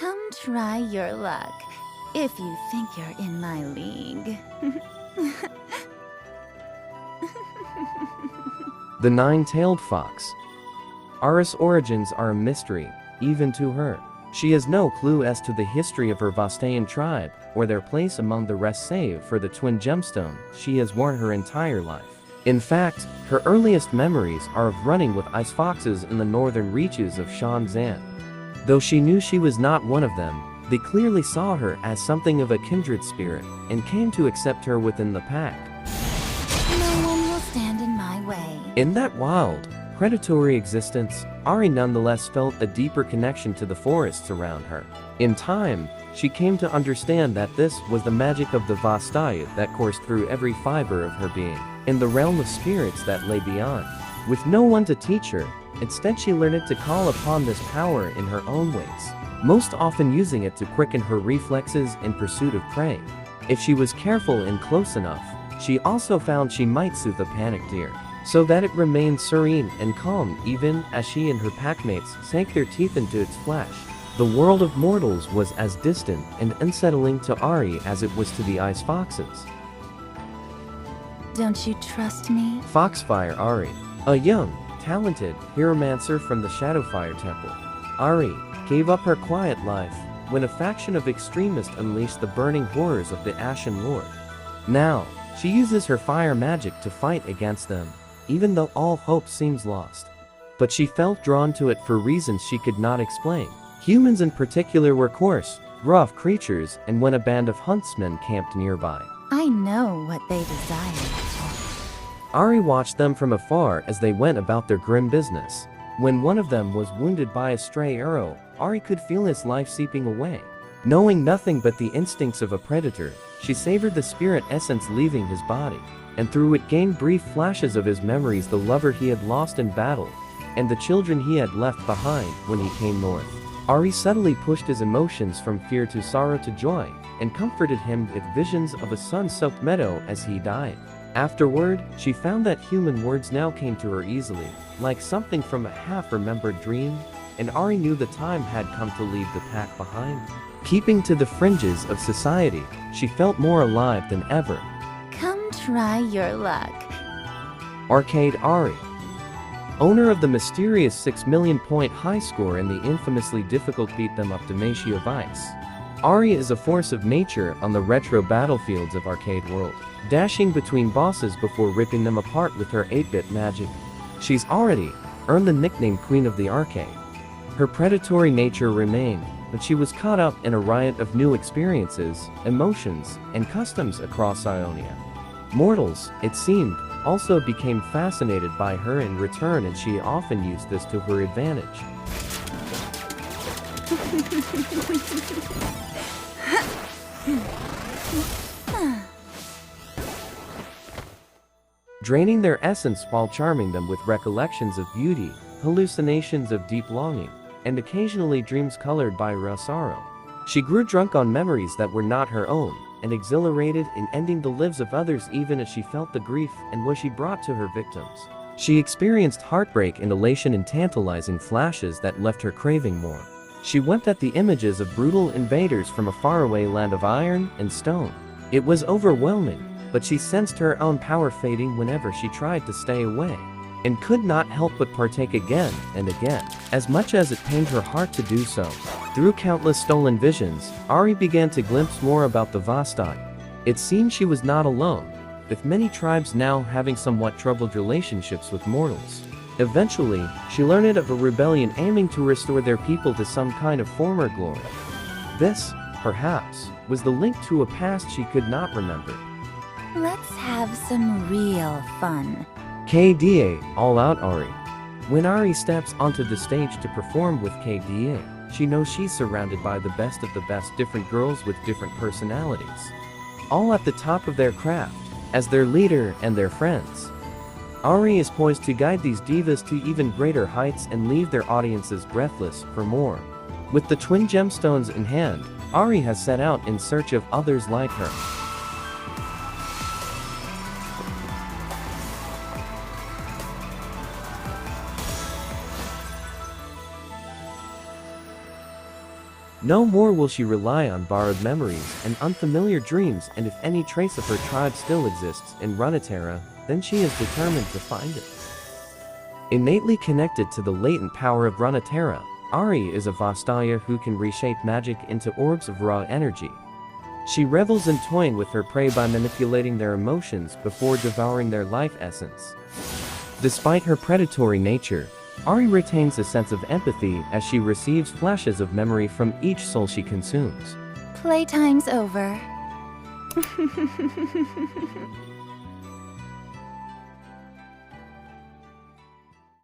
Come try your luck, if you think you're in my league. The Nine-Tailed Fox. AHRI's origins are a mystery, even to her. She has no clue as to the history of her Vastayan tribe, or their place among the rest save for the twin gemstone she has worn her entire life. In fact, her earliest memories are of running with ice foxes in the northern reaches of Shanzan. Though she knew she was not one of them, they clearly saw her as something of a kindred spirit, and came to accept her within the pack. No one will stand in my way. In that wild, predatory existence, AHRI nonetheless felt a deeper connection to the forests around her. In time, she came to understand that this was the magic of the Vastaya that coursed through every fiber of her being, in the realm of spirits that lay beyond. With no one to teach her, instead she learned to call upon this power in her own ways, most often using it to quicken her reflexes in pursuit of prey. If she was careful and close enough, she also found she might soothe a panicked deer, so that it remained serene and calm even as she and her packmates sank their teeth into its flesh. The world of mortals was as distant and unsettling to AHRI as it was to the ice foxes. Don't you trust me? Foxfire AHRI, a young, talented hieromancer from the Shadowfire Temple. AHRI gave up her quiet life when a faction of extremists unleashed the burning horrors of the Ashen Lord. Now, she uses her fire magic to fight against them, even though all hope seems lost. But she felt drawn to it for reasons she could not explain. Humans in particular were coarse, rough creatures, and when a band of huntsmen camped nearby, I know what they desire. AHRI watched them from afar as they went about their grim business. When one of them was wounded by a stray arrow, AHRI could feel his life seeping away. Knowing nothing but the instincts of a predator, she savored the spirit essence leaving his body, and through it gained brief flashes of his memories, the lover he had lost in battle, and the children he had left behind when he came north. AHRI subtly pushed his emotions from fear to sorrow to joy, and comforted him with visions of a sun-soaked meadow as he died. Afterward, she found that human words now came to her easily, like something from a half-remembered dream, and AHRI knew the time had come to leave the pack behind. Keeping to the fringes of society, she felt more alive than ever. Come try your luck. Arcade AHRI, owner of the mysterious 6 million point high score and the infamously difficult beat them up Demacia of Ice. AHRI is a force of nature on the retro battlefields of Arcade World, dashing between bosses before ripping them apart with her 8-bit magic. She's already earned the nickname Queen of the Arcade. Her predatory nature remained, but she was caught up in a riot of new experiences, emotions, and customs across Ionia. Mortals, it seemed, also became fascinated by her in return, and she often used this to her advantage. Draining their essence while charming them with recollections of beauty, hallucinations of deep longing, and occasionally dreams colored by raw sorrow. She grew drunk on memories that were not her own, and exhilarated in ending the lives of others even as she felt the grief and woe she brought to her victims. She experienced heartbreak and elation in tantalizing flashes that left her craving more. She wept at the images of brutal invaders from a faraway land of iron and stone. It was overwhelming, but she sensed her own power fading whenever she tried to stay away, and could not help but partake again and again, as much as it pained her heart to do so. Through countless stolen visions, AHRI began to glimpse more about the Vastaya. It seemed she was not alone, with many tribes now having somewhat troubled relationships with mortals. Eventually, she learned of a rebellion aiming to restore their people to some kind of former glory. This, perhaps, was the link to a past she could not remember. Let's have some real fun. KDA, All Out AHRI. When AHRI steps onto the stage to perform with KDA, she knows she's surrounded by the best of the best, different girls with different personalities, all at the top of their craft, as their leader and their friends. AHRI is poised to guide these divas to even greater heights and leave their audiences breathless for more. With the twin gemstones in hand, AHRI has set out in search of others like her. No more will she rely on borrowed memories and unfamiliar dreams, and if any trace of her tribe still exists in Runeterra, then she is determined to find it. Innately connected to the latent power of Runeterra, AHRI is a Vastaya who can reshape magic into orbs of raw energy. She revels in toying with her prey by manipulating their emotions before devouring their life essence. Despite her predatory nature, AHRI retains a sense of empathy as she receives flashes of memory from each soul she consumes. Playtime's over.